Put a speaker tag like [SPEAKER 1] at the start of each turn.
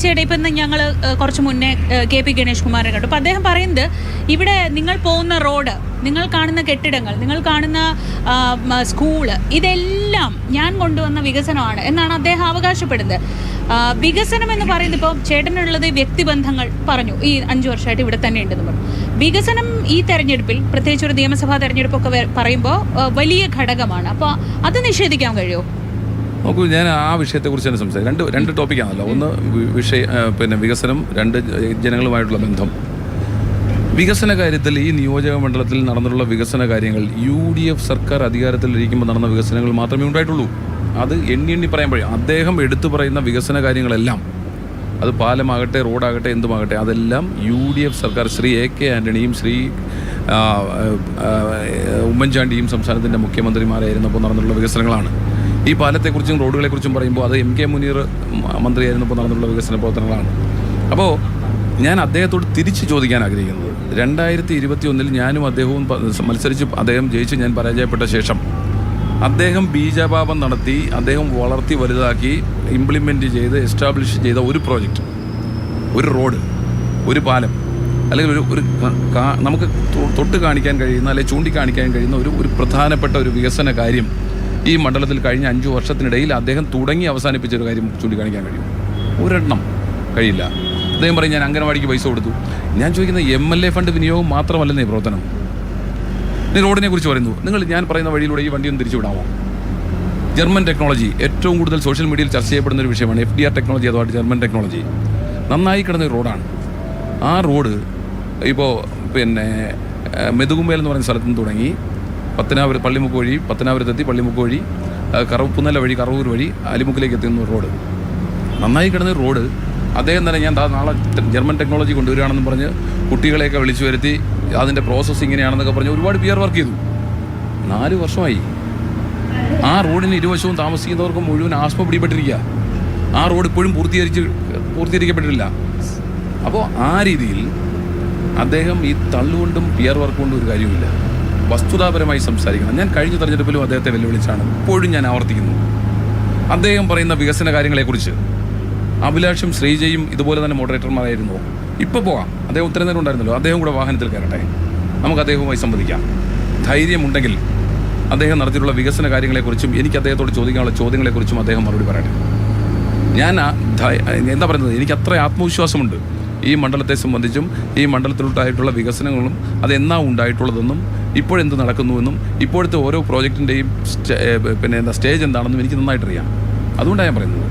[SPEAKER 1] ചേട്ടാ ഇപ്പം ഇന്ന് ഞങ്ങൾ കുറച്ച് മുന്നേ KP ഗണേഷ് കുമാറിനെ കണ്ടു. അപ്പോൾ അദ്ദേഹം പറയുന്നത് ഇവിടെ നിങ്ങൾ പോകുന്ന റോഡ്, നിങ്ങൾ കാണുന്ന കെട്ടിടങ്ങൾ, നിങ്ങൾ കാണുന്ന സ്കൂള്, ഇതെല്ലാം ഞാൻ കൊണ്ടുവന്ന വികസനമാണ് എന്നാണ് അദ്ദേഹം അവകാശപ്പെടുന്നത്. വികസനം എന്ന് പറയുന്നത് ഇപ്പോൾ ചേട്ടനുള്ളത് വ്യക്തിബന്ധങ്ങൾ പറഞ്ഞു, ഈ 5 വർഷമായിട്ട് ഇവിടെ തന്നെ ഉണ്ടെന്ന് പറഞ്ഞു. വികസനം ഈ തെരഞ്ഞെടുപ്പിൽ, പ്രത്യേകിച്ച് ഒരു നിയമസഭാ തെരഞ്ഞെടുപ്പൊക്കെ പറയുമ്പോൾ വലിയ ഘടകമാണ്. അപ്പോൾ അത് നിഷേധിക്കാൻ കഴിയുമോ?
[SPEAKER 2] നോക്കൂ, ഞാൻ ആ വിഷയത്തെക്കുറിച്ച് തന്നെ സംസാരിക്കും. രണ്ട് ടോപ്പിക്കാണല്ലോ. ഒന്ന് വികസനം, രണ്ട് ജനങ്ങളുമായിട്ടുള്ള ബന്ധം. വികസന കാര്യത്തിൽ ഈ നിയോജക മണ്ഡലത്തിൽ നടന്നിട്ടുള്ള വികസന കാര്യങ്ങൾ UDF സർക്കാർ അധികാരത്തിലിരിക്കുമ്പോൾ നടന്ന വികസനങ്ങൾ മാത്രമേ ഉണ്ടായിട്ടുള്ളൂ. അത് എണ്ണി പറയാൻ കഴിയും. അദ്ദേഹം എടുത്തു പറയുന്ന വികസന കാര്യങ്ങളെല്ലാം, അത് പാലമാകട്ടെ, റോഡാകട്ടെ, എന്തുമാകട്ടെ, അതെല്ലാം UDF സർക്കാർ, ശ്രീ AK ആൻ്റണിയും ശ്രീ ഉമ്മൻചാണ്ടിയും സംസ്ഥാനത്തിൻ്റെ മുഖ്യമന്ത്രിമാരായിരുന്നപ്പോൾ നടന്നിട്ടുള്ള വികസനങ്ങളാണ്. ഈ പാലത്തെക്കുറിച്ചും റോഡുകളെക്കുറിച്ചും പറയുമ്പോൾ അത് MK മുനീർ മന്ത്രിയായിരുന്നപ്പോൾ നടന്നിട്ടുള്ള വികസന പ്രവർത്തനങ്ങളാണ്. അപ്പോൾ ഞാൻ അദ്ദേഹത്തോട് തിരിച്ച് ചോദിക്കാൻ ആഗ്രഹിക്കുന്നത്, 2021 ഞാനും അദ്ദേഹവും മത്സരിച്ച് അദ്ദേഹം ജയിച്ച് ഞാൻ പരാജയപ്പെട്ട ശേഷം അദ്ദേഹം ബീജാപാപം നടത്തി, അദ്ദേഹം വളർത്തി വലുതാക്കി ഇംപ്ലിമെൻറ്റ് ചെയ്ത് എസ്റ്റാബ്ലിഷ് ചെയ്ത ഒരു പ്രോജക്റ്റ്, ഒരു റോഡ്, ഒരു പാലം, അല്ലെങ്കിൽ ഒരു നമുക്ക് തൊട്ട് കാണിക്കാൻ കഴിയുന്ന, അല്ലെങ്കിൽ ചൂണ്ടിക്കാണിക്കാൻ കഴിയുന്ന ഒരു പ്രധാനപ്പെട്ട ഒരു വികസന കാര്യം ഈ മണ്ഡലത്തിൽ കഴിഞ്ഞ 5 വർഷത്തിനിടയിൽ അദ്ദേഹം തുടങ്ങി അവസാനിപ്പിച്ചൊരു കാര്യം ചൂണ്ടിക്കാണിക്കാൻ കഴിയും? ഒരെണ്ണം കഴിയില്ല. അദ്ദേഹം പറയും ഞാൻ അംഗനവാടിക്ക് പൈസ കൊടുത്തു. ഞാൻ ചോദിക്കുന്നത് MLA ഫണ്ട് വിനിയോഗം മാത്രമല്ലെന്നേ പ്രവർത്തനം. നീ റോഡിനെ കുറിച്ച് പറയുന്നു, ഞാൻ പറയുന്ന വഴിയിലൂടെ ഈ വണ്ടിയൊന്നും തിരിച്ചു വിടാമോ? ജർമ്മൻ ടെക്നോളജി ഏറ്റവും കൂടുതൽ സോഷ്യൽ മീഡിയയിൽ ചർച്ച ചെയ്യപ്പെടുന്ന ഒരു വിഷയമാണ്. FDR ടെക്നോളജി അഥവാ ജർമ്മൻ ടെക്നോളജി. നന്നായി കിടന്ന ഒരു റോഡാണ്. ആ റോഡ് ഇപ്പോൾ മെതുകുമ്പേൽ എന്ന് പറയുന്ന സ്ഥലത്ത് നിന്ന് തുടങ്ങി പള്ളിമുക്ക് വഴി, പത്തനാപുരത്തെത്തി പള്ളിമുക്ക് വഴി, പുന്നല വഴി, കറവൂർ വഴി അലിമുക്കിലേക്ക് എത്തുന്ന റോഡ്, നന്നായി കിടന്ന റോഡ് അദ്ദേഹം തന്നെ ഞാൻ നാളെ ജർമ്മൻ ടെക്നോളജി കൊണ്ടുവരികയാണെന്ന് പറഞ്ഞ് കുട്ടികളെയൊക്കെ വിളിച്ചു വരുത്തി അതിൻ്റെ പ്രോസസ്സ് ഇങ്ങനെയാണെന്നൊക്കെ പറഞ്ഞ് ഒരുപാട് PR വർക്ക് ചെയ്തു. 4 വർഷമായി. ആ റോഡിന് ഇരുവശവും താമസിക്കുന്നവർക്ക് മുഴുവൻ ആസ്മ പിടിപെട്ടിരിക്കുക. ആ റോഡ് ഇപ്പോഴും പൂർത്തീകരിക്കപ്പെട്ടിട്ടില്ല. അപ്പോൾ ആ രീതിയിൽ അദ്ദേഹം ഈ തള്ളുകൊണ്ടും PR വർക്ക് കൊണ്ടും ഒരു കാര്യമില്ല. വസ്തുതാപരമായി സംസാരിക്കണം. ഞാൻ കഴിഞ്ഞ തെരഞ്ഞെടുപ്പിലും അദ്ദേഹത്തെ വെല്ലുവിളിച്ചാണ്, ഇപ്പോഴും ഞാൻ ആവർത്തിക്കുന്നു. അദ്ദേഹം പറയുന്ന വികസന കാര്യങ്ങളെക്കുറിച്ച് അഭിലാഷും ശ്രീജയും ഇതുപോലെ തന്നെ മോഡറേറ്റർമാരായിരുന്നു. ഇപ്പോൾ പോകാം, അദ്ദേഹം ഉത്തരനേരം ഉണ്ടായിരുന്നല്ലോ, അദ്ദേഹം കൂടെ വാഹനത്തിൽ കയറട്ടെ, നമുക്ക് അദ്ദേഹവുമായി സംവദിക്കാം. ധൈര്യമുണ്ടെങ്കിൽ അദ്ദേഹം നടത്തിയിട്ടുള്ള വികസന കാര്യങ്ങളെക്കുറിച്ചും എനിക്ക് അദ്ദേഹത്തോട് ചോദിക്കാനുള്ള ചോദ്യങ്ങളെക്കുറിച്ചും അദ്ദേഹം മറുപടി പറയട്ടെ. ഞാൻ എന്താ പറയുന്നത്, എനിക്ക് അത്ര ആത്മവിശ്വാസമുണ്ട് ഈ മണ്ഡലത്തെ സംബന്ധിച്ചും ഈ മണ്ഡലത്തിലുണ്ടായിട്ടുള്ള വികസനങ്ങളും അതെന്നാ ഉണ്ടായിട്ടുള്ളതെന്നും ഇപ്പോഴെന്ത് നടക്കുന്നുവെന്നും ഇപ്പോഴത്തെ ഓരോ പ്രോജക്റ്റിൻ്റെയും സ്റ്റേജ് എന്താണെന്നും എനിക്ക് നന്നായിട്ടറിയാം. അതുകൊണ്ടാണ് ഞാൻ പറയുന്നത്.